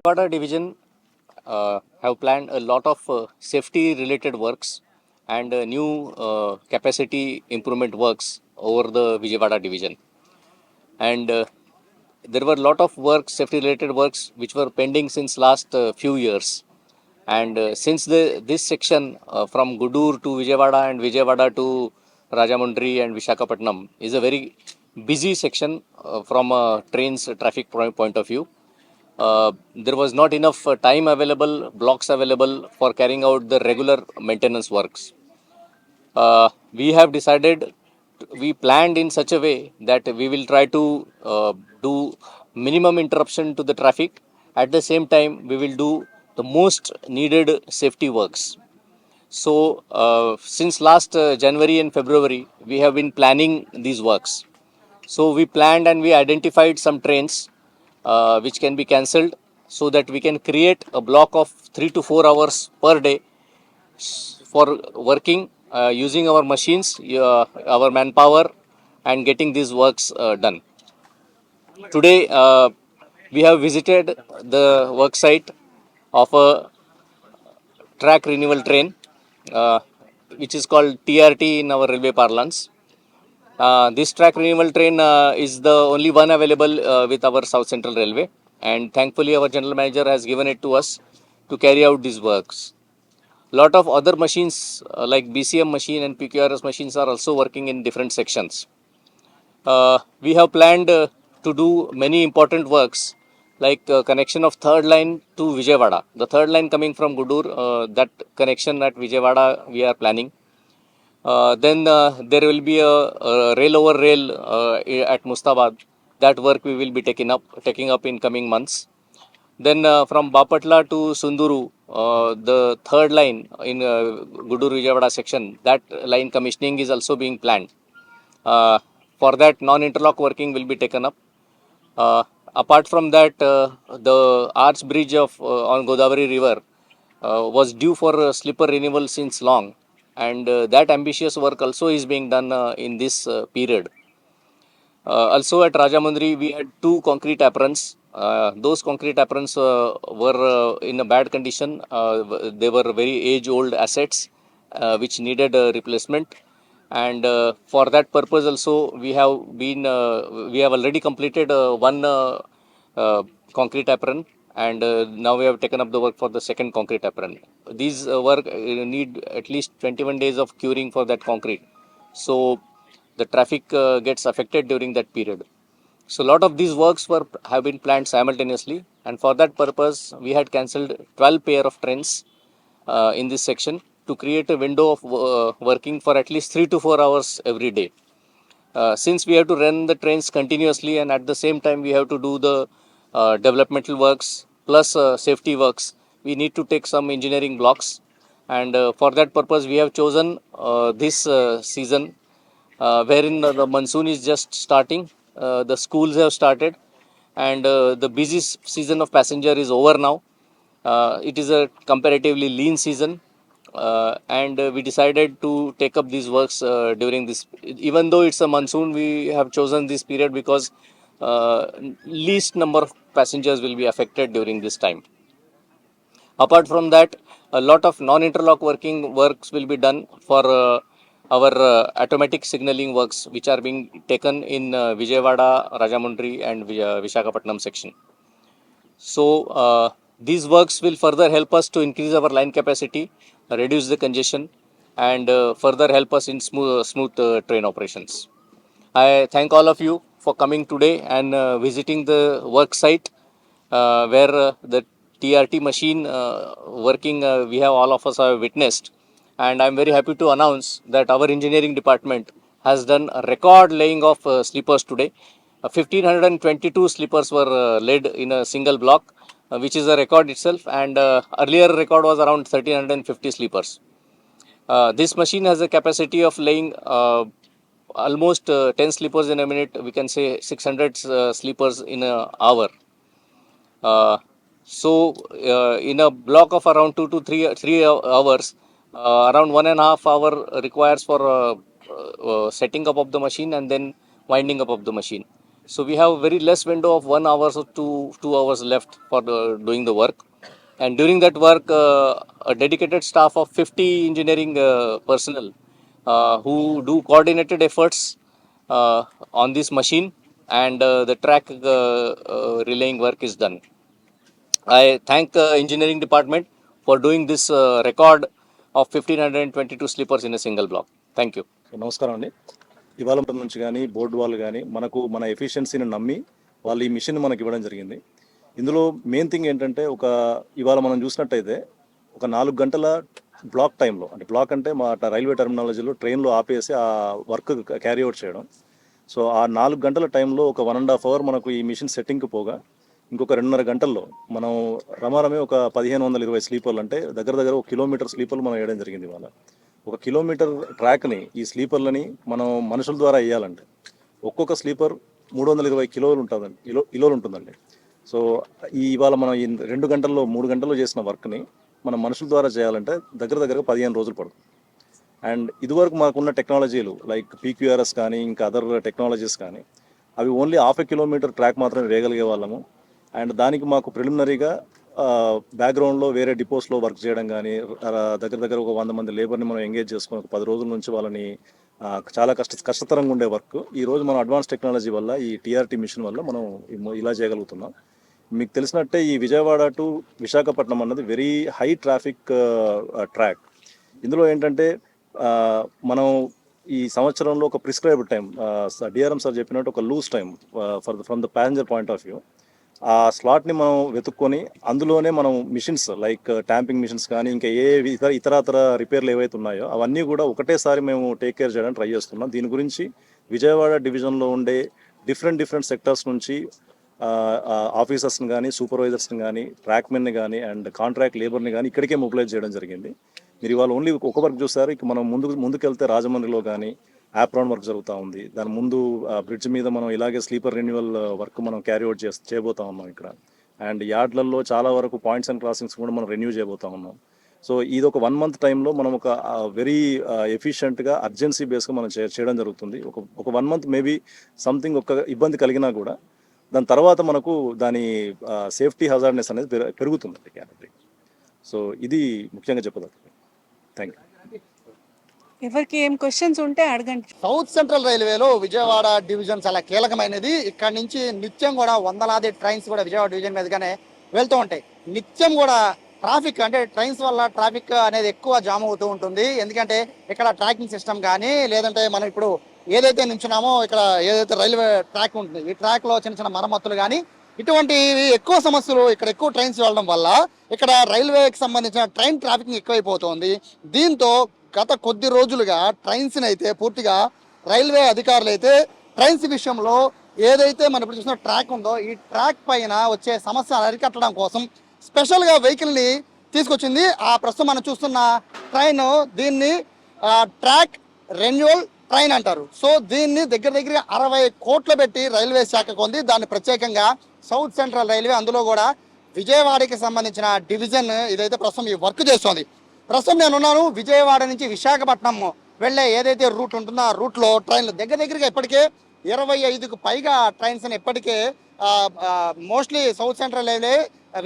Vijayawada division have planned a lot of safety related works and new capacity improvement works over the Vijayawada division. And there were a lot of works, safety related works, which were pending since last few years. And since this section from Gudur to Vijayawada and Vijayawada to Rajamundry and Vishakhapatnam is a very busy section from a train's traffic point of view. There was not enough time available, blocks available for carrying out the regular maintenance works. We have decided, we planned in such a way that we will try to do minimum interruption to the traffic. At the same time, we will do the most needed safety works. So, since last January and February, we have been planning these works. So, we planned and we identified some trains which can be cancelled so that we can create a block of 3 to 4 hours per day for working using our machines, our manpower, and getting these works done. Today, we have visited the work site of a track renewal train, uh, which is called TRT in our railway parlance. This track renewal train is the only one available with our South Central Railway, and thankfully, our general manager has given it to us to carry out these works. Lot of other machines like BCM machine and PQRS machines are also working in different sections. We have planned to do many important works like connection of third line to Vijayawada. The third line coming from Gudur, that connection at Vijayawada we are planning. Then there will be a rail over rail at Mustabad. That work we will be taking up in coming months. Then from Bapatla to Sunduru, the third line in Gudur Vijayawada section, that line commissioning is also being planned. Uh, for that, non-interlock working will be taken up. Uh, Apart from that, the arch bridge of on Godavari River was due for slipper renewal since long, and that ambitious work also is being done in this period. Also at Rajamundry, we had two concrete aprons. Those concrete aprons were in a bad condition. They were very age-old assets which needed replacement. And for that purpose also, we have already completed one concrete apron, and now we have taken up the work for the second concrete apron. These work need at least 21 days of curing for that concrete. So the traffic gets affected during that period. So a lot of these works have been planned simultaneously, and for that purpose, we had cancelled 12 pair of trains in this section to create a window of working for at least 3 to 4 hours every day. Since we have to run the trains continuously and at the same time we have to do the developmental works plus safety works, we need to take some engineering blocks. And for that purpose, we have chosen this season wherein the monsoon is just starting, the schools have started, and the busy season of passenger is over now. It is a comparatively lean season, and we decided to take up these works during this. Even though it's a monsoon, we have chosen this period because least number of passengers will be affected during this time. Apart from that, a lot of non-interlock working works will be done for our automatic signaling works, which are being taken in Vijayawada, Rajamundry, and Vishakhapatnam section. So, these works will further help us to increase our line capacity, reduce the congestion, and further help us in smooth train operations. I thank all of you for coming today and visiting the work site where the TRT machine working, we have all of us have witnessed. And I'm very happy to announce that our engineering department has done a record laying of sleepers today. 1522 sleepers were laid in a single block, which is a record itself. And earlier record was around 1350 sleepers. This machine has a capacity of laying almost 10 sleepers in a minute. We can say 600 sleepers in an hour. Uh, in a block of around 2 to 3 hours, around 1.5 hour requires for setting up of the machine and then winding up of the machine. So we have very less window of 1 hour or 2 hours left for doing the work. And during that work, a dedicated staff of 50 engineering personnel who do coordinated efforts uh, on this machine, and the track relaying work is done. I thank engineering department for doing this record of 1522 sleepers in a single block. Thank you. నమస్కారం అండి. ఇవాళ నుంచి కానీ board వాళ్ళు కానీ మన ఎఫిషియన్సీని నమ్మి వాళ్ళు ఈ మిషన్ మనకి ఇవ్వడం జరిగింది. ఇందులో మెయిన్ థింగ్ ఏంటంటే ఇవాళ మనం చూసినట్టయితే ఒక 4 గంటల బ్లాక్ టైంలో, అంటే బ్లాక్ అంటే మా రైల్వే టర్మినాలజీలో ట్రైన్లో ఆపేసి ఆ వర్క్ క్యారీ అవుట్ చేయడం. సో ఆ 4 గంటల టైంలో ఒక 1.5 అవర్ మనకు ఈ మిషన్ సెట్టింగ్కి పోగా ఇంకొక 2.5 గంటల్లో మనం రమారమే ఒక 1520 స్లీపర్లు, అంటే దగ్గర దగ్గర 1 కిలోమీటర్ స్లీపర్లు మనం వేయడం జరిగింది. ఇవాళ 1 కిలోమీటర్ ట్రాక్ని ఈ స్లీపర్లని మనం మనుషుల ద్వారా వేయాలంటే ఒక్కొక్క స్లీపర్ 320 కిలోలు ఉంటుందండి, కిలోలు ఉంటుందండి. సో ఇవాళ మనం ఈ 2 గంటల్లో 3 గంటల్లో చేసిన వర్క్ని మనం మనుషుల ద్వారా చేయాలంటే దగ్గర దగ్గర 15 రోజులు పడుతుంది. అండ్ ఇదివరకు మాకున్న టెక్నాలజీలు లైక్ పీక్యూఆర్ఎస్ కానీ ఇంకా అదర్ టెక్నాలజీస్ కానీ అవి ఓన్లీ 1/2 కిలోమీటర్ ట్రాక్ మాత్రమే వేయగలిగే వాళ్ళము. అండ్ దానికి మాకు ప్రిలిమినరీగా బ్యాక్గ్రౌండ్లో వేరే డిపోస్లో వర్క్ చేయడం కానీ దగ్గర దగ్గర ఒక 100 మంది లేబర్ని మనం ఎంగేజ్ చేసుకుని ఒక 10 రోజుల నుంచి వాళ్ళని చాలా కష్టతరంగా ఉండే వర్క్ ఈరోజు మనం అడ్వాన్స్ టెక్నాలజీ వల్ల ఈ టీఆర్టీ మిషన్ వల్ల మనం ఇలా చేయగలుగుతున్నాం. మీకు తెలిసినట్టే ఈ విజయవాడ టు విశాఖపట్నం అన్నది వెరీ హై ట్రాఫిక్ ట్రాక్. ఇందులో ఏంటంటే మనం ఈ సంవత్సరంలో ఒక ప్రిస్క్రైబ్డ్ టైం, డిఆర్ఎం సార్ చెప్పినట్టు ఒక loose time from the passenger point of view, ఆ స్లాట్ని మనం వెతుక్కొని అందులోనే మనం మిషన్స్ లైక్ ట్యాంపింగ్ మిషన్స్ కానీ ఇంకా ఇతర రిపేర్లు ఏవైతే ఉన్నాయో అవన్నీ కూడా ఒకటేసారి మేము టేక్ కేర్ చేయడానికి ట్రై చేస్తున్నాం. దీని గురించి విజయవాడ డివిజన్లో ఉండే డిఫరెంట్ సెక్టర్స్ నుంచి ఆఫీసర్స్ని కానీ సూపర్వైజర్స్ని కానీ ట్రాక్మెన్ని కానీ అండ్ కాంట్రాక్ట్ లేబర్ని కానీ ఇక్కడికే మొబిలైజ్ చేయడం జరిగింది. మీరు ఇవాళ ఓన్లీ ఒక వర్క్ చూస్తారు. ఇక మనం ముందుకెళ్తే రాజమండ్రిలో కానీ యాప్రాన్ వర్క్ జరుగుతూ ఉంది. దాని ముందు బ్రిడ్జ్ మీద మనం ఇలాగే స్లీపర్ రెన్యువల్ వర్క్ మనం క్యారీ అవుట్ చేయబోతా ఉన్నాం ఇక్కడ. అండ్ యార్డ్లలో చాలా వరకు పాయింట్స్ అండ్ క్రాసింగ్స్ కూడా మనం రెన్యూ చేయబోతా ఉన్నాం. సో ఇది ఒక 1 మంత్ టైంలో మనం ఒక వెరీ ఎఫిషియెంట్గా అర్జెన్సీ బేస్గా మనం చేయడం జరుగుతుంది. ఒక 1 మంత్ మేబీ సంథింగ్ ఒక ఇబ్బంది కలిగినా కూడా దాని తర్వాత మనకు దాని సేఫ్టీ హజార్డ్నెస్ అనేది పెరుగుతుంది క్యారెక్టర్. సో ఇది ముఖ్యంగా చెప్పదలుచుకుంది. Thank you. ఎవరికి ఏం క్వశ్చన్స్ ఉంటే అడగండి. సౌత్ సెంట్రల్ రైల్వేలో విజయవాడ డివిజన్ చాలా కీలకమైనది. ఇక్కడ నుంచి నిత్యం కూడా వందలాది ట్రైన్స్ కూడా విజయవాడ డివిజన్ మీదుగానే వెళ్తూ ఉంటాయి. నిత్యం కూడా ట్రాఫిక్, అంటే ట్రైన్స్ వల్ల ట్రాఫిక్ అనేది ఎక్కువ జామ్ అవుతూ ఉంటుంది. ఎందుకంటే ఇక్కడ ట్రాకింగ్ సిస్టమ్ కానీ లేదంటే మనం ఇప్పుడు ఏదైతే నించున్నామో ఇక్కడ ఏదైతే రైల్వే ట్రాక్ ఉంటుంది ఈ ట్రాక్లో చిన్న మరమ్మతులు కానీ ఇటువంటి ఎక్కువ సమస్యలు, ఇక్కడ ఎక్కువ ట్రైన్స్ వెళ్ళడం వల్ల ఇక్కడ రైల్వేకి సంబంధించిన ట్రైన్ ట్రాఫిక్ ఎక్కువైపోతుంది. దీంతో గత కొద్ది రోజులుగా ట్రైన్స్ని అయితే పూర్తిగా రైల్వే అధికారులు అయితే ట్రైన్స్ విషయంలో ఏదైతే మనం ఇప్పుడు చూసిన ట్రాక్ ఉందో ఈ ట్రాక్ పైన వచ్చే సమస్య అరికట్టడం కోసం స్పెషల్గా వెహికల్ని తీసుకొచ్చింది. ఆ ప్రస్తుతం మనం చూస్తున్న ట్రైన్, దీన్ని ట్రాక్ రెన్యువల్ ట్రైన్ అంటారు. సో దీన్ని దగ్గర 60 కోట్లు పెట్టి రైల్వే శాఖ కొంది. దాన్ని ప్రత్యేకంగా సౌత్ సెంట్రల్ రైల్వే, అందులో కూడా విజయవాడకి సంబంధించిన డివిజన్ ఇదైతే ప్రస్తుతం ఈ వర్క్ చేస్తుంది. ప్రస్తుతం నేనున్నాను విజయవాడ నుంచి విశాఖపట్నం వెళ్ళే ఏదైతే రూట్ ఉంటుందో ఆ రూట్లో ట్రైన్లు దగ్గరగా ఇప్పటికే 25కు పైగా ట్రైన్స్ని ఇప్పటికే mostly south central railway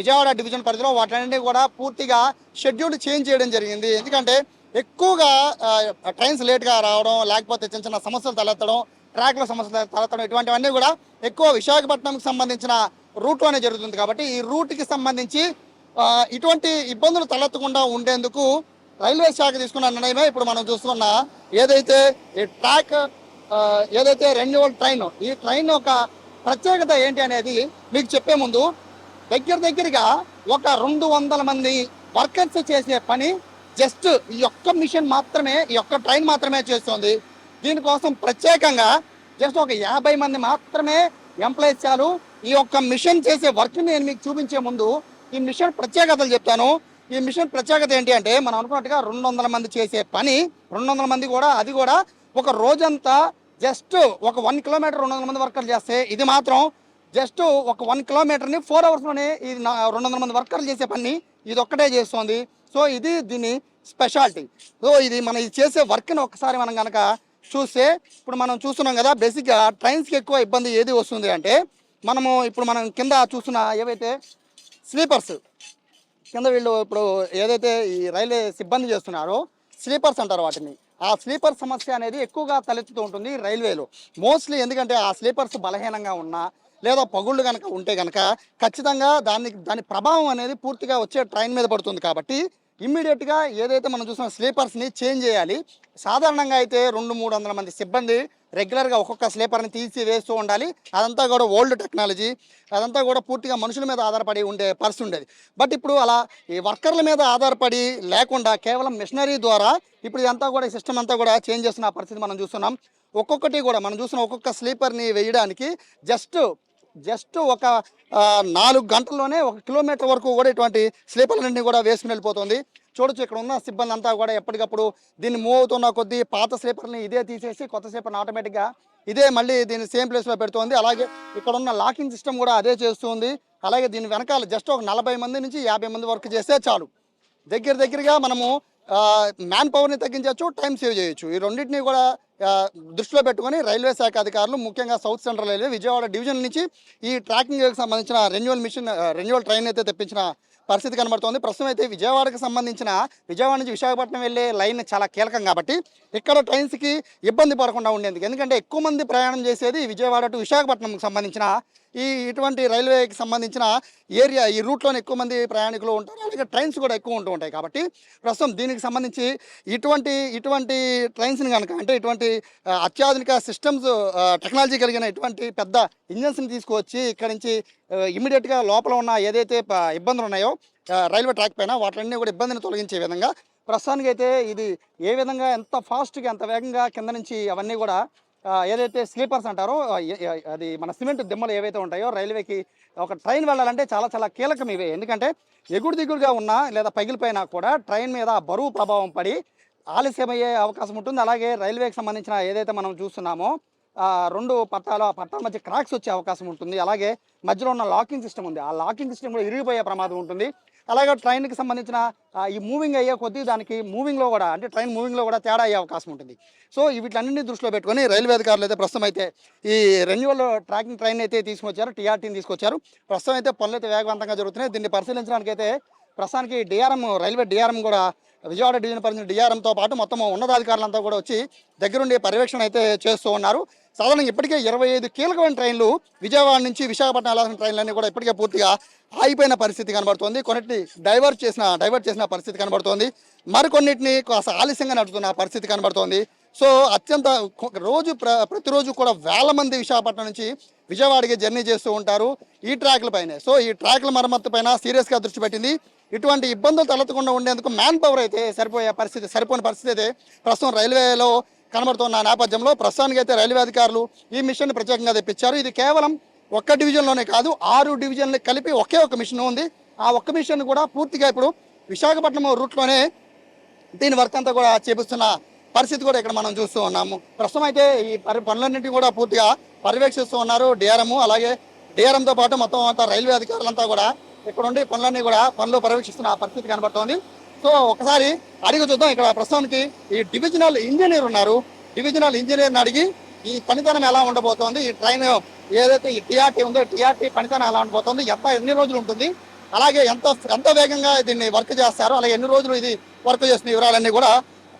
Vijayawada division పరిధిలో వాటిని కూడా పూర్తిగా షెడ్యూల్ చేంజ్ చేయడం జరిగింది. ఎందుకంటే ఎక్కువగా ట్రైన్స్ లేట్గా రావడం, లేకపోతే చిన్న సమస్యలు తలెత్తడం, ట్రాక్లో సమస్యలు తలెత్తడం, ఇటువంటివన్నీ కూడా ఎక్కువ విశాఖపట్నంకి సంబంధించిన రూట్లోనే జరుగుతుంది. కాబట్టి ఈ రూట్కి సంబంధించి ఇటువంటి ఇబ్బందులు తలెత్తకుండా ఉండేందుకు రైల్వే శాఖ తీసుకున్న నిర్ణయమే ఇప్పుడు మనం చూస్తున్న ఏదైతే ఈ ట్రాక్ ఏదైతే రెన్యువల్ ట్రైన్, ఈ ట్రైన్ ఒక ప్రత్యేకత ఏంటి అనేది మీకు చెప్పే ముందు దగ్గరగా ఒక 200 మంది వర్కర్స్ చేసే పని జస్ట్ ఈ ఒక్క మిషన్ మాత్రమే, ఈ ఒక్క ట్రైన్ మాత్రమే చేస్తుంది. దీనికోసం ప్రత్యేకంగా జస్ట్ ఒక 50 మంది మాత్రమే ఎంప్లాయీస్ చాలు. ఈ ఒక్క మిషన్ చేసే వర్క్ నేను మీకు చూపించే ముందు ఈ మిషన్ ప్రత్యేకతలు చెప్తాను. ఈ మిషన్ ప్రత్యేకత ఏంటి అంటే మనం అనుకున్నట్టుగా 200 మంది చేసే పని, 200 మంది కూడా అది కూడా ఒక రోజంతా జస్ట్ ఒక 1 కిలోమీటర్ 200 మంది వర్కర్లు చేస్తే ఇది మాత్రం జస్ట్ ఒక 1 కిలోమీటర్ని 4 అవర్స్లోనే ఇది 200 మంది వర్కర్లు చేసే పని ఇది ఒక్కటే చేస్తుంది. సో ఇది దీని స్పెషాలిటీ. సో ఇది మనం ఇది చేసే వర్క్ని ఒకసారి మనం కనుక చూస్తే ఇప్పుడు మనం చూస్తున్నాం కదా, బేసిక్గా ట్రైన్స్కి ఎక్కువ ఇబ్బంది ఏది వస్తుంది అంటే మనం కింద చూస్తున్న ఏవైతే స్లీపర్స్ కింద వీళ్ళు ఇప్పుడు ఏదైతే ఈ రైల్వే సిబ్బంది చేస్తున్నారో స్లీపర్స్ అంటారు వాటిని. ఆ స్లీపర్ సమస్య అనేది ఎక్కువగా తలెత్తుతూ ఉంటుంది రైల్వేలో మోస్ట్లీ. ఎందుకంటే ఆ స్లీపర్స్ బలహీనంగా ఉన్నా లేదా పగుళ్ళు కనుక ఉంటే కనుక ఖచ్చితంగా దాని ప్రభావం అనేది పూర్తిగా వచ్చే ట్రైన్ మీద పడుతుంది. కాబట్టి ఇమ్మీడియట్గా ఏదైతే మనం చూసిన స్లీపర్స్ని చేంజ్ చేయాలి. సాధారణంగా అయితే 200-300 మంది సిబ్బంది రెగ్యులర్గా ఒక్కొక్క స్లీపర్ని తీసి వేస్తూ ఉండాలి. అదంతా కూడా ఓల్డ్ టెక్నాలజీ, అదంతా కూడా పూర్తిగా మనుషుల మీద ఆధారపడి ఉండే పరిస్థితి ఉండేది. బట్ ఇప్పుడు అలా ఈ వర్కర్ల మీద ఆధారపడి లేకుండా కేవలం మిషనరీ ద్వారా ఇప్పుడు ఇదంతా కూడా ఈ సిస్టమ్ అంతా కూడా చేంజ్ చేస్తున్న పరిస్థితి మనం చూస్తున్నాం. ఒక్కొక్కటి కూడా మనం చూసిన ఒక్కొక్క స్లీపర్ని వేయడానికి జస్ట్ ఒక 4 గంటల్లోనే 1 కిలోమీటర్ వరకు కూడా ఇటువంటి స్లీపర్లన్నీ కూడా వేసుకుని వెళ్ళిపోతుంది. చూడొచ్చు ఇక్కడ ఉన్న సిబ్బంది అంతా కూడా ఎప్పటికప్పుడు దీన్ని మూవ్ అవుతున్న కొద్దీ పాత స్లీపర్ని ఇదే తీసేసి కొత్త స్లీపర్ని ఆటోమేటిక్గా ఇదే మళ్ళీ దీన్ని సేమ్ ప్లేస్లో పెడుతుంది. అలాగే ఇక్కడ ఉన్న లాకింగ్ సిస్టమ్ కూడా అదే చేస్తుంది. అలాగే దీని వెనకాల జస్ట్ ఒక 40 మంది నుంచి 50 మంది వర్క్ చేస్తే చాలు. దగ్గరగా మనము మ్యాన్ పవర్ని తగ్గించవచ్చు, టైం సేవ్ చేయొచ్చు. ఈ రెండింటినీ కూడా దృష్టిలో పెట్టుకొని రైల్వే శాఖ అధికారులు ముఖ్యంగా south central railway Vijayawada division నుంచి ఈ ట్రాకింగ్కి సంబంధించిన రెన్యువల్ ట్రైన్ అయితే తెప్పించిన పరిస్థితి కనబడుతోంది. ప్రస్తుతం అయితే విజయవాడకి సంబంధించిన విజయవాడ నుంచి విశాఖపట్నం వెళ్ళే లైన్ చాలా కీలకం కాబట్టి ఇక్కడ ట్రైన్స్కి ఇబ్బంది పడకుండా ఉండేందుకు, ఎందుకంటే ఎక్కువ మంది ప్రయాణం చేసేది విజయవాడ టు విశాఖపట్నంకి సంబంధించిన ఇటువంటి రైల్వేకి సంబంధించిన ఏరియా, ఈ రూట్లోనే ఎక్కువ మంది ప్రయాణికులు ఉంటారు. అలాగే ట్రైన్స్ కూడా ఎక్కువ ఉంటూ ఉంటాయి. కాబట్టి ప్రస్తుతం దీనికి సంబంధించి ఇటువంటి ట్రైన్స్ని కనుక అంటే ఇటువంటి అత్యాధునిక సిస్టమ్స్ టెక్నాలజీ కలిగిన ఇటువంటి పెద్ద ఇంజన్స్ని తీసుకువచ్చి ఇక్కడ నుంచి ఇమ్మీడియట్గా లోపల ఉన్న ఏదైతే ఇబ్బందులు ఉన్నాయో రైల్వే ట్రాక్ పైన వాటిని కూడా ఇబ్బందిని తొలగించే విధంగా ప్రస్తుతానికి అయితే ఇది ఏ విధంగా ఎంత ఫాస్ట్గా ఎంత వేగంగా కింద నుంచి అవన్నీ కూడా ఏదైతే స్లీపర్స్ అంటారో అది మన సిమెంట్ దిమ్మలు ఏవైతే ఉంటాయో రైల్వేకి ఒక ట్రైన్ వెళ్ళాలంటే చాలా కీలకం ఇవే. ఎందుకంటే ఎగుడు దిగుడుగా ఉన్నా లేదా పగిలిపోయినా కూడా ట్రైన్ మీద బరువు ప్రభావం పడి ఆలస్యమయ్యే అవకాశం ఉంటుంది. అలాగే రైల్వేకి సంబంధించిన ఏదైతే మనం చూస్తున్నామో 2 పట్టాల మధ్య క్రాక్స్ వచ్చే అవకాశం ఉంటుంది. అలాగే మధ్యలో ఉన్న లాకింగ్ సిస్టమ్ ఉంది, ఆ లాకింగ్ సిస్టమ్ కూడా ఇరిగిపోయే ప్రమాదం ఉంటుంది. అలాగే ట్రైన్కి సంబంధించిన ఈ మూవింగ్ అయ్యే కొద్దీ దానికి మూవింగ్లో కూడా అంటే ట్రైన్ మూవింగ్లో కూడా తేడా అయ్యే అవకాశం ఉంటుంది. సో వీటన్నింటినీ దృష్టిలో పెట్టుకొని రైల్వే అధికారులు అయితే ప్రస్తుతం అయితే ఈ రెన్యువల్ ట్రాకింగ్ ట్రైన్ అయితే తీసుకొచ్చారు, టీఆర్టీని తీసుకొచ్చారు. ప్రస్తుతం అయితే పనులు అయితే వేగవంతంగా జరుగుతున్నాయి. దీన్ని పరిశీలించడానికి అయితే ప్రస్తుతానికి రైల్వే డిఆర్ఎం కూడా విజయవాడ డివిజన్ పరిధిన డిఆర్ఎంతో పాటు మొత్తం ఉన్నతాధికారులంతా కూడా వచ్చి దగ్గరుండి పర్యవేక్షణ అయితే చేస్తూ ఉన్నారు. సాధారణంగా ఇప్పటికే 25 కీలకమైన ట్రైన్లు విజయవాడ నుంచి విశాఖపట్నం వెళ్ళాల్సిన ట్రైన్లన్నీ కూడా ఇప్పటికే పూర్తిగా ఆగిపోయిన పరిస్థితి కనబడుతోంది. కొన్నిటిని డైవర్ట్ చేసిన పరిస్థితి కనబడుతోంది. మరికొన్నిటిని కాస్త ఆలస్యంగా నడుపుతున్న పరిస్థితి కనబడుతోంది. సో ప్రతిరోజు కూడా వేల మంది విశాఖపట్నం నుంచి విజయవాడకి జర్నీ చేస్తూ ఉంటారు ఈ ట్రాక్ల పైనే. సో ఈ ట్రాక్ల మరమ్మత్తు పైన సీరియస్గా దృష్టి పెట్టింది. ఇటువంటి ఇబ్బందులు తలెత్తకుండా ఉండేందుకు మ్యాన్ పవర్ అయితే సరిపోని పరిస్థితి అయితే ప్రస్తుతం రైల్వేలో కనబడుతున్న నేపథ్యంలో ప్రస్తుతానికి అయితే రైల్వే అధికారులు ఈ మిషన్ ప్రత్యేకంగా తెప్పించారు. ఇది కేవలం ఒక్క డివిజన్లోనే కాదు, 6 డివిజన్లు కలిపి ఒకే ఒక మిషన్ ఉంది. ఆ ఒక్క మిషన్ కూడా పూర్తిగా ఇప్పుడు విశాఖపట్నం రూట్లోనే దీని వర్క్ అంతా కూడా చేపిస్తున్న పరిస్థితి కూడా ఇక్కడ మనం చూస్తూ ఉన్నాము. ప్రస్తుతం అయితే ఈ పనులన్నింటినీ కూడా పూర్తిగా పర్యవేక్షిస్తూ ఉన్నారు డిఆర్ఎం. అలాగే డిఆర్ఎంతో పాటు మొత్తం అంతా రైల్వే అధికారులంతా కూడా ఇక్కడ ఉండి పనులు పర్యవేక్షిస్తున్న పరిస్థితి కనబడుతోంది. సో ఒకసారి అడిగి చూద్దాం. ఇక్కడ ప్రస్తుతానికి ఈ డివిజనల్ ఇంజనీర్ ఉన్నారు. డివిజనల్ ఇంజనీర్ని అడిగి ఈ పనితనం ఎలా ఉండబోతోంది, ఈ ట్రైన్ ఏదైతే ఈ టీఆర్టీ ఉందో టీఆర్టీ పనితనం ఎలా ఉండబోతోంది, ఎన్ని రోజులు ఉంటుంది, అలాగే ఎంత వేగంగా దీన్ని వర్క్ చేస్తారు, అలాగే ఎన్ని రోజులు ఇది వర్క్ చేస్తున్న వివరాలన్నీ కూడా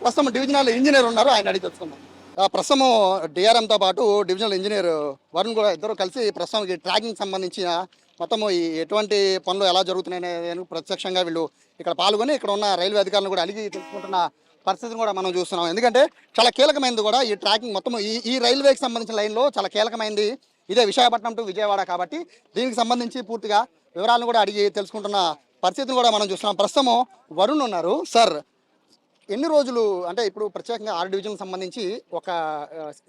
ప్రస్తుతం డివిజనల్ ఇంజనీర్ ఉన్నారు, ఆయన అడిగి తెలుసుకుందాం. ప్రస్తుతం డిఆర్ఎంతో పాటు డివిజనల్ ఇంజనీర్ వరుణ్ కూడా ఇద్దరు కలిసి ప్రస్తుతానికి ట్రాకింగ్ సంబంధించిన మొత్తము ఈ ఎటువంటి పనులు ఎలా జరుగుతున్నాయని ప్రత్యక్షంగా వీళ్ళు ఇక్కడ పాల్గొని ఇక్కడ ఉన్న రైల్వే అధికారులను కూడా అడిగి తెలుసుకుంటున్న పరిస్థితిని కూడా మనం చూస్తున్నాం. ఎందుకంటే చాలా కీలకమైనది కూడా ఈ ట్రాకింగ్ మొత్తం ఈ రైల్వేకి సంబంధించిన లైన్లో చాలా కీలకమైనది ఇదే విశాఖపట్నం టు విజయవాడ. కాబట్టి దీనికి సంబంధించి పూర్తిగా వివరాలను కూడా అడిగి తెలుసుకుంటున్న పరిస్థితిని కూడా మనం చూస్తున్నాం. ప్రస్తుతం వరుణ్ ఉన్నారు. సార్, ఎన్ని రోజులు అంటే ఇప్పుడు ప్రత్యేకంగా 6 డివిజన్కి సంబంధించి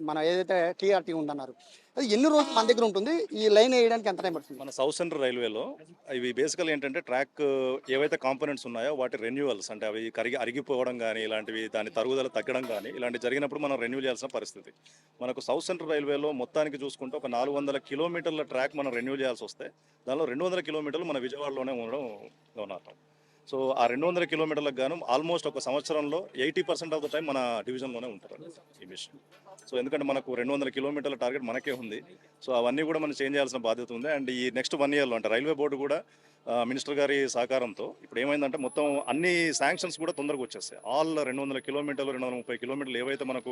మన ఏదైతే టీఆర్టీ ఉందన్నారు, అది ఎన్ని రోజులు మన దగ్గర ఉంటుంది, ఈ లైన్ వేయడానికి ఎంత టైం పడుతుంది? మన సౌత్ సెంట్రల్ రైల్వేలో ఇవి బేసికల్ ఏంటంటే ట్రాక్ ఏవైతే కాంపోనెంట్స్ ఉన్నాయో వాటి రెన్యువల్స్ అంటే అవి అరిగిపోవడం కానీ ఇలాంటివి దాని తరుగుదల తగ్గడం కానీ ఇలాంటివి జరిగినప్పుడు మనం రెన్యూ చేయాల్సిన పరిస్థితి. మనకు సౌత్ సెంట్రల్ రైల్వేలో మొత్తానికి చూసుకుంటే ఒక 400 కిలోమీటర్ల ట్రాక్ మనం రెన్యూ చేయాల్సి వస్తే దానిలో 200 కిలోమీటర్లు మన విజయవాడలోనే ఉండడం గమనార్హం. సో ఆ 200 కిలోమీటర్లకు గాను ఆల్మోస్ట్ ఒక సంవత్సరంలో 80% ఆఫ్ ద టైం మన డివిజన్లోనే ఉంటారు ఈ మిషన్. సో ఎందుకంటే మనకు 200 కిలోమీటర్ల టార్గెట్ మనకే ఉంది. సో అవన్నీ కూడా మనం చేంజ్ చేయాల్సిన బాధ్యత ఉంది. అండ్ ఈ నెక్స్ట్ 1 ఇయర్లో అంటే రైల్వే బోర్డు కూడా మినిస్టర్ గారి సహకారంతో ఇప్పుడు ఏమైందంటే మొత్తం అన్ని శాంక్షన్స్ కూడా తొందరగా వచ్చేస్తాయి. ఆల్ 200 కిలోమీటర్లు 230 కిలోమీటర్లు ఏవైతే మనకు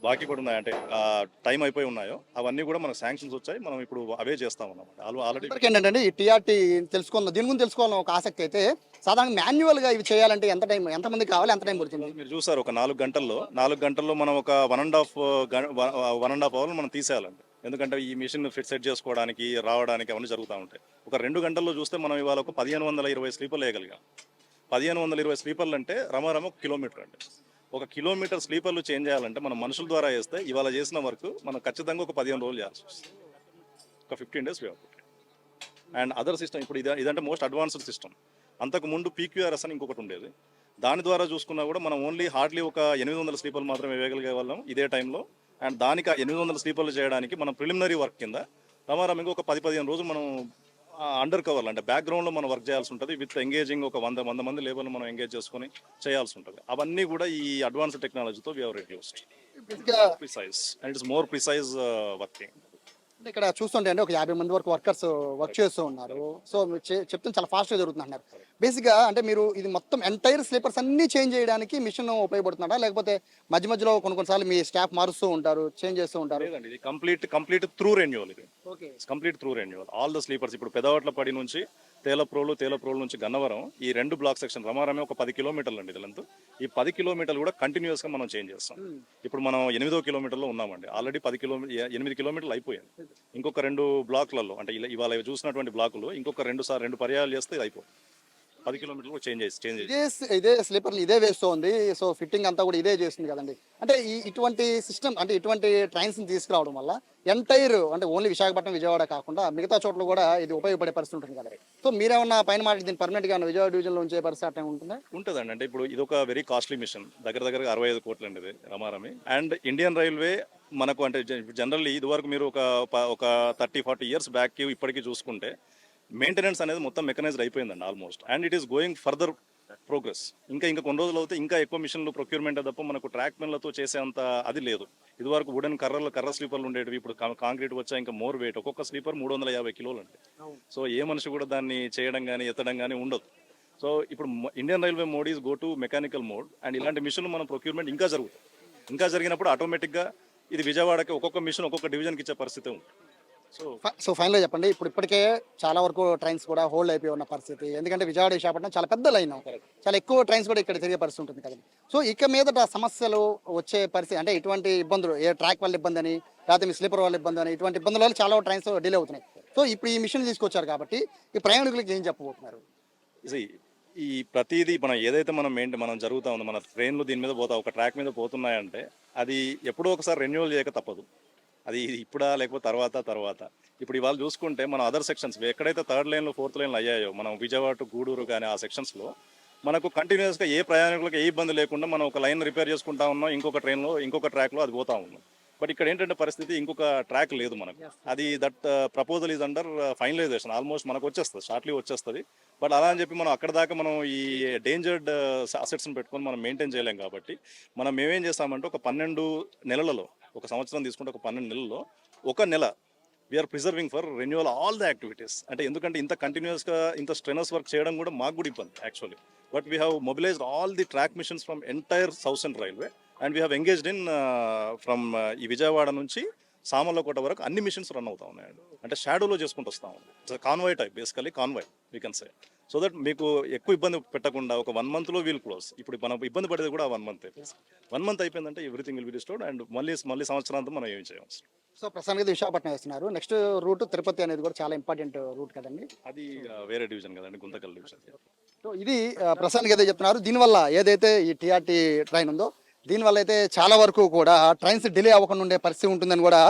బాకీ పడి ఉన్నాయో అంటే టైం అయిపోయి ఉన్నాయో అవన్నీ కూడా మనకు శాంక్షన్స్ వచ్చాయి. మనం ఇప్పుడు అవే చేస్తాం అన్నమాట. ఆల్రెడీ ఇప్పటికి ఏంటంటే ఈ టీఆర్టీ తెలుసుకుందాం, దీని గురించి తెలుసుకోవాలని ఒక ఆసక్తి అయితే సాధారణ మాన్యువల్గా ఇవి చేయాలంటే ఎంత టైం, ఎంతమంది కావాలి, ఎంత టైం పడుతుంది? మీరు చూసారు ఒక 4 గంటల్లో మనం ఒక 1.5 అవర్ మనం తీసేయాలండి. ఎందుకంటే ఈ మిషన్ సెట్ చేసుకోవడానికి రావడానికి అవన్నీ జరుగుతూ ఉంటాయి. ఒక 2 గంటల్లో చూస్తే మనం ఇవాళ ఒక 1520 స్లీపర్లు వేయగలిగాం. 1520 స్లీపర్లు అంటే రమారమ 1 కిలోమీటర్ అండి. 1 కిలోమీటర్ స్లీపర్లు చేంజ్ చేయాలంటే మనం మనుషుల ద్వారా వేస్తే ఇవాళ చేసిన వర్క్ మనం ఖచ్చితంగా ఒక 15 రోజులు చేయాల్సి వస్తుంది. ఒక 15 డేస్ అండ్ అదర్ సిస్టమ్ ఇప్పుడు ఇదంటే మోస్ట్ అడ్వాన్స్డ్ సిస్టమ్. అంతకు ముందు పీక్యూఆర్ఎస్ అని ఇంకొకటి ఉండేది. దాని ద్వారా చూసుకున్నా కూడా మనం ఓన్లీ హార్డ్లీ ఒక 800 స్లీపర్లు మాత్రమే వేయగలిగే వాళ్ళం ఇదే టైంలో. అండ్ దానికి 800 స్లీపర్లు చేయడానికి మనం ప్రిలిమినరీ వర్క్ కింద రమారమ ఇంకొక 10-15 రోజులు మనం అండర్ కవర్లు అంటే బ్యాక్గ్రౌండ్లో మనం వర్క్ చేయాల్సి ఉంటుంది. విత్ ఎంగేజింగ్ ఒక 100 మంది లేబర్లు మనం ఎంగేజ్ చేసుకొని చేయాల్సి ఉంటుంది. అవన్నీ కూడా ఈ అడ్వాన్స్డ్ టెక్నాలజీతో we have reduced precise and it's more precise working. అంటే ఇక్కడ చూస్తుంటే అంటే ఒక 50 మంది వరకు వర్కర్స్ వర్క్ చేస్తూ ఉన్నారు. సో మీరు చెప్తే చాలా ఫాస్ట్గా జరుగుతుంది అన్నారు. బేసిక్గా అంటే మీరు ఇది మొత్తం ఎంటైర్ స్లీపర్స్ అన్ని చేంజ్ చేయడానికి మిషన్ ఉపయోగపడుతుందా, లేకపోతే మధ్య మధ్యలో కొన్నిసార్లు మీ స్టాఫ్ మారుస్తూ ఉంటారు, చేంజ్ చేస్తూ ఉంటారు? లేదండి, ఇది కంప్లీట్ త్రూ రెన్యువల్. ఇది complete through renewal. All the sleepers ఇప్పుడు పెదవట్లపడి నుంచి తేలప్రోలు నుంచి గన్నవరం ఈ 2 బ్లాక్ సెక్షన్ రమారమే ఒక 10 కిలోమీటర్లు అండి. ఇదంతా ఈ 10 కిలోమీటర్లు కూడా కంటిన్యూస్గా మనం చేంజ్ చేస్తాం. ఇప్పుడు మనం 8వ కిలోమీటర్లో ఉన్నామండి. ఆల్రెడీ 8 కిలోమీటర్లు అయిపోయింది. ఇంకొక 2 బ్లాక్లలో అంటే ఇవాళ చూసినటువంటి బ్లాకులు ఇంకొక 2 పర్యాయాలు చేస్తే ఇది అయిపోతుంది. 10 కిలోమీటర్లు చేంజ్ ఇదే స్లీపర్లు ఇదే వేస్తుంది. సో ఫిట్టింగ్ అంతా కూడా ఇదే చేస్తుంది కదండి. అంటే ఇటువంటి సిస్టమ్ అంటే ఇటువంటి ట్రైన్స్ తీసుకురావడం వల్ల ఎంటైర్ అంటే ఓన్లీ విశాఖపట్నం విజయవాడ కాకుండా మిగతా చోట్ల కూడా ఇది ఉపయోగపడే పరిస్థితి ఉంటుంది కదా. సో మీరేమన్నా పైన మాట దీన్ని పర్మనెంట్గా విజయవాడ డివిజన్లో ఉంచే పరిస్థితి అట్లా ఉంటుందా? ఉంటుందండి. అంటే ఇప్పుడు ఇది ఒక వెరీ కాస్ట్లీ మిషన్, దగ్గర 65 కోట్లు అండి ఇది రమారమి. అండ్ ఇండియన్ రైల్వే మనకు అంటే జనరల్లీ ఇదివరకు మీరు ఒక 30-40 ఇయర్స్ బ్యాక్ ఇప్పటికీ చూసుకుంటే మెయింటెనెన్స్ అనేది మొత్తం మెకనైజ్డ్ అయిపోయిందండి almost. And it is going further progress. ఇంకా కొన్ని రోజులు అయితే ఇంకా ఎక్కువ మిషన్లు ప్రొక్యూర్మెంట్ తప్ప మనకు ట్రాక్ మెన్లతో చేసేంత అది లేదు. ఇదివరకు వుడెన్ కర్ర స్లీపర్లు ఉండేవి, ఇప్పుడు కాంక్రీట్ వచ్చా ఇంకా మోర్ వెయిట్. ఒక్కొక్క స్లీపర్ 350 కిలోలు అండి. సో ఏ మనిషి కూడా దాన్ని చేయడం కానీ ఎత్తడం కానీ ఉండదు. సో ఇప్పుడు Indian railway mode is go to mechanical mode. And ఇలాంటి మిషన్లు మనం ప్రొక్యూర్మెంట్ ఇంకా జరుగుతుంది. ఇంకా జరిగినప్పుడు ఆటోమేటిక్గా ఇది విజయవాడకి ఒక్కొక్క మిషన్ ఒక్కొక్క డివిజన్కి ఇచ్చే పరిస్థితి ఉంది. సో ఫైనల్గా చెప్పండి, ఇప్పటికే చాలా వరకు ట్రైన్స్ కూడా హోల్డ్ అయిపోయి ఉన్న పరిస్థితి. ఎందుకంటే విజయవాడ విశాఖపట్నం చాలా పెద్ద లైన్, చాలా ఎక్కువ ట్రైన్స్ కూడా ఇక్కడ తిరిగే పరిస్థితి ఉంటుంది కదండి. సో ఇక మీదట సమస్యలు వచ్చే పరిస్థితి అంటే ఇటువంటి ఇబ్బందులు, ఏ ట్రాక్ వల్ల ఇబ్బంది అని, లేకపోతే మీ స్లీపర్ వల్ల ఇబ్బంది అని, ఇటువంటి ఇబ్బందుల వల్ల చాలా ట్రైన్స్ డిలే అవుతున్నాయి. సో ఇప్పుడు ఈ మిషన్ తీసుకొచ్చారు కాబట్టి ఈ ప్రయాణికులకు ఏం చెప్పబోతున్నారు? ఈ ప్రతిదీ మనం జరుగుతూ ఉంది, మన ట్రైన్లు దీని మీద ఒక ట్రాక్ మీద పోతున్నాయంటే అది ఎప్పుడో ఒకసారి రెన్యువల్ చేయక తప్పదు. అది ఇప్పుడా లేకపోతే తర్వాత ఇప్పుడు ఇవాళ చూసుకుంటే మనం అదర్ సెక్షన్స్ ఎక్కడైతే 3rd లైన్లో 4th లైన్లు అయ్యాయో మనం విజయవాడ టు గూడూరు కానీ ఆ సెక్షన్స్లో మనకు కంటిన్యూస్గా ఏ ప్రయాణికులకు ఏ ఇబ్బంది లేకుండా మనం ఒక లైన్ రిపేర్ చేసుకుంటా ఉన్నాం, ఇంకొక ట్రైన్లో ఇంకొక ట్రాక్లో అది పోతా ఉన్నాం. బట్ ఇక్కడ ఏంటంటే పరిస్థితి ఇంకొక ట్రాక్ లేదు మనకు. అది proposal is under finalisation. Almost మనకు వచ్చేస్తుంది, షార్ట్లీ వచ్చేస్తుంది. బట్ అలా అని చెప్పి మనం అక్కడ దాకా మనం ఈ డేంజర్డ్ అసెట్స్ని పెట్టుకొని మనం మెయింటైన్ చేయలేం. కాబట్టి మేమేం చేస్తామంటే ఒక 12 నెలలలో, ఒక సంవత్సరం తీసుకుంటే ఒక 12 నెలల్లో ఒక నెల we are preserving for renewal all the activities. అంటే ఎందుకంటే ఇంత కంటిన్యూస్గా ఇంత స్ట్రెనస్ వర్క్ చేయడం కూడా మాకు కూడా ఇబ్బంది actually. But we have mobilised all the track machines from entire south central railway and we have engaged in from ఈ విజయవాడ నుంచి సామర్లకోట వరకు అన్ని మిషన్స్ రన్ అవుతా ఉన్నాయండి. అంటే షాడోలో చేసుకుంటూ వస్తా ఉంది. It's convoy type, basically convoy we can say. So that మీకు ఎక్కువ ఇబ్బంది పెట్టకుండా ఒక 1 monthలో వీల్ క్లోజ్. ఇప్పుడు మనం ఇబ్బంది పడేది కూడా 1 month అయిపోయింది. 1 month అయిపోయిందంటే everything will be restored and మళ్ళీ సంవత్సరాంతం మనం ఏం చేయవచ్చు. సో ప్రస్తుతానికి విశాఖపట్నం వేస్తున్నారు. నెక్స్ట్ రూట్ తిరుపతి అనేది కూడా చాలా ఇంపార్టెంట్ రూట్ కదండి. అది వేరే డివిజన్ కదండి, గుంతకల్ డివిజన్. సో ఇది ప్రస్తుతానికి అయితే చెప్తున్నారు. దీనివల్ల ఏదైతే ఈ టీఆర్టీ ట్రైన్ ఉందో దీనివల్ల అయితే చాలా వరకు కూడా ట్రైన్స్ డిలే అవ్వకుండా ఉండే పరిస్థితి ఉంటుందని కూడా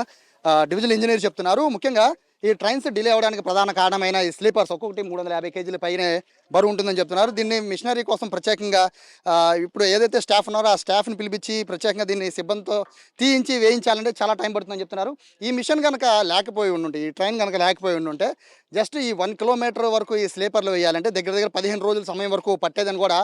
డివిజనల్ ఇంజనీర్ చెప్తున్నారు. ముఖ్యంగా ఈ ట్రైన్స్ డిలే అవ్వడానికి ప్రధాన కారణమైన ఈ స్లీపర్స్ ఒక్కొక్కటి 350 కేజీల పైనే బరువు ఉంటుందని చెప్తున్నారు. దీన్ని మిషనరీ కోసం ప్రత్యేకంగా ఇప్పుడు ఏదైతే స్టాఫ్ ఉన్నారో ఆ స్టాఫ్ని పిలిపించి ప్రత్యేకంగా దీన్ని సిబ్బందితో తీయించి వేయించాలంటే చాలా టైం పడుతుందని చెప్తున్నారు. ఈ మిషన్ కనుక లేకపోయి ఉండుంటే, ఈ ట్రైన్ కనుక లేకపోయి ఉండుంటే జస్ట్ ఈ 1 కిలోమీటర్ వరకు ఈ స్లీపర్లు వేయాలంటే దగ్గర దగ్గర 15 రోజుల సమయం వరకు పట్టేదని కూడా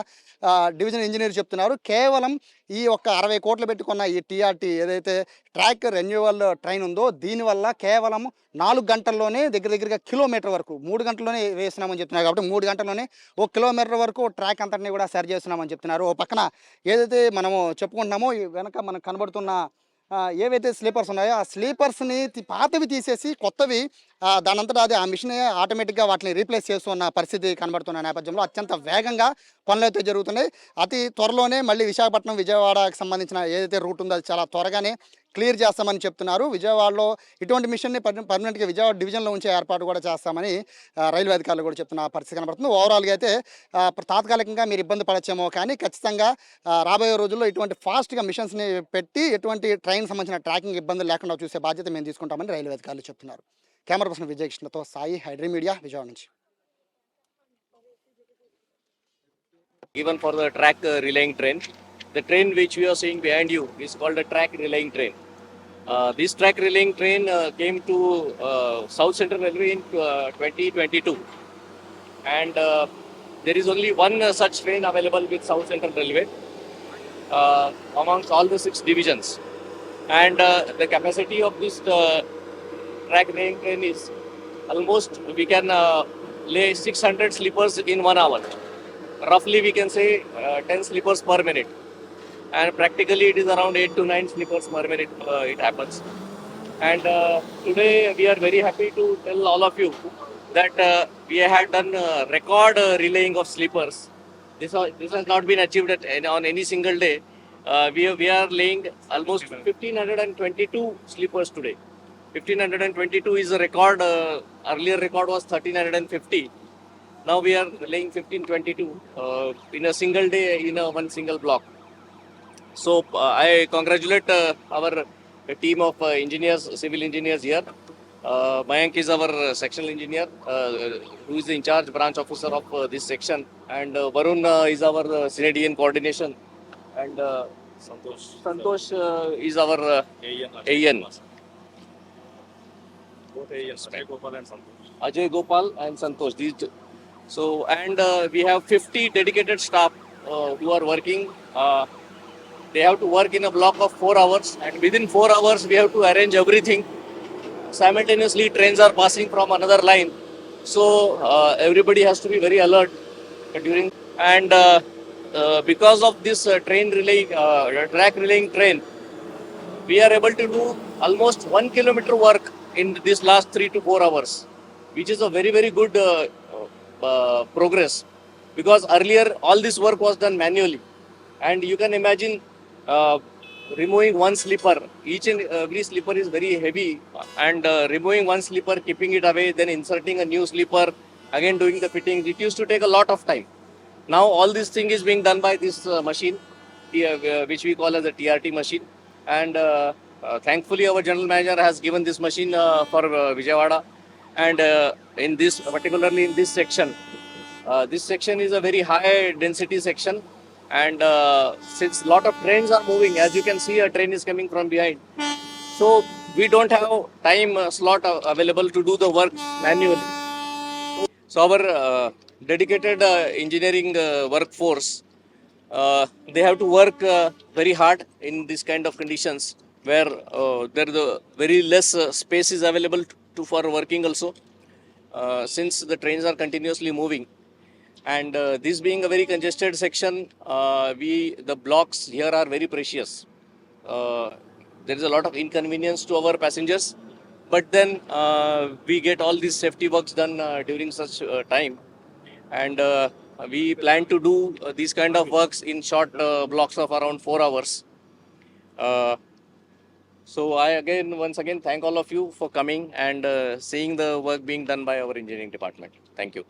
డివిజన్ ఇంజనీర్ చెప్తున్నారు. కేవలం ఈ ఒక్క 60 కోట్లు పెట్టుకున్న ఈ టీఆర్టీ ఏదైతే ట్రాక్ రెన్యువల్ ట్రైన్ ఉందో దీనివల్ల కేవలం 4 గంటల్లోనే దగ్గర దగ్గరగా కిలోమీటర్ వరకు 3 గంటల్లోనే వేస్తున్నామని చెప్తున్నారు. కాబట్టి 3 గంటల్లోనే 1 కిలోమీటర్ వరకు ట్రాక్ అంతటిని కూడా సరి చేస్తున్నామని చెప్తున్నారు. ఓ పక్కన ఏదైతే మనము చెప్పుకుంటున్నామో ఈ వెనక మనకు కనబడుతున్న ఏవైతే స్లీపర్స్ ఉన్నాయో ఆ స్లీపర్స్ని పాతవి తీసేసి కొత్తవి దానంతటా అది ఆ మిషన్ ఆటోమేటిక్గా వాటిని రీప్లేస్ చేస్తున్న పరిస్థితి కనబడుతున్న నేపథ్యంలో అత్యంత వేగంగా పనులు అయితే జరుగుతున్నాయి. అతి త్వరలోనే మళ్ళీ విశాఖపట్నం విజయవాడకి సంబంధించిన ఏదైతే రూట్ ఉందో అది చాలా త్వరగానే క్లియర్ చేస్తామని చెప్తున్నారు. విజయవాడలో ఇటువంటి మిషన్ని పర్మనెంట్గా విజయవాడ డివిజన్లో ఉంచే ఏర్పాటు కూడా చేస్తామని రైల్వే అధికారులు కూడా చెప్తున్న పరిస్థితి కనబడుతుంది. ఓవరాల్గా అయితే తాత్కాలికంగా మీరు ఇబ్బంది పడచ్చేమో కానీ ఖచ్చితంగా రాబోయే రోజుల్లో ఇటువంటి ఫాస్ట్గా మిషన్స్ని పెట్టి ఎటువంటి ట్రైన్ సంబంధించిన ట్రాకింగ్ ఇబ్బందులు లేకుండా చూసే బాధ్యత మేము తీసుకుంటామని రైల్వే అధికారులు చెప్తున్నారు. కెమెరా పర్సన్ విజయకృష్ణతో సాయి, హైడ్రీ మీడియా, విజయవాడ నుంచి. Even for the track relaying train. The train which we are seeing behind you is called a track relaying train. This track relaying train came to South Central Railway in 2022, and there is only one such train available with South Central Railway amongst all the 6 divisions. And the capacity of this track relaying train is almost we can lay 600 sleepers in 1 hour. Roughly we can say 10 sleepers per minute, and practically it is around 8 to 9 sleepers per minute it happens. And today we are very happy to tell all of you that we had done record relaying of sleepers. This has not been achieved on any single day. We are laying almost 1522 sleepers today. 1522 is a record. Earlier record was 1350. Now we are laying 1522 in a single day in one single block. So I congratulate our team of engineers, civil engineers here. Mayank is our sectional engineer, who is the in charge branch officer of this section, and Varun is our Canadian coordination, and Santosh is our AN. Both ANs, Ajay Gopal and Santosh. Ajay Gopal and Santosh. So, and we have 50 dedicated staff who are working. They have to work in a block of 4 hours, and within 4 hours we have to arrange everything. Simultaneously trains are passing from another line, so everybody has to be very alert during. And because of this track relaying train, we are able to do almost 1 kilometer work in this last 3 to 4 hours, which is a very, very good progress, because earlier all this work was done manually, and you can imagine removing one sleeper. Each and every sleeper is very heavy, and removing one sleeper, keeping it away, then inserting a new sleeper, again doing the fittings. It used to take a lot of time. Now all this thing is being done by this machine, which we call as a TRT machine, and thankfully our general manager has given this machine for Vijayawada, and in this, particularly in this section is a very high density section, and since lot of trains are moving, as you can see a train is coming from behind, so we don't have time slot available to do the work manually. So our dedicated engineering workforce, they have to work very hard in this kind of conditions, where there is very less space is available for working also, since the trains are continuously moving. And this being a very congested section, the blocks here are very precious. There is a lot of inconvenience to our passengers, but then we get all these safety works done during such time, and we plan to do these kind of works in short blocks of around 4 hours. So I once again thank all of you for coming and seeing the work being done by our engineering department. Thank you.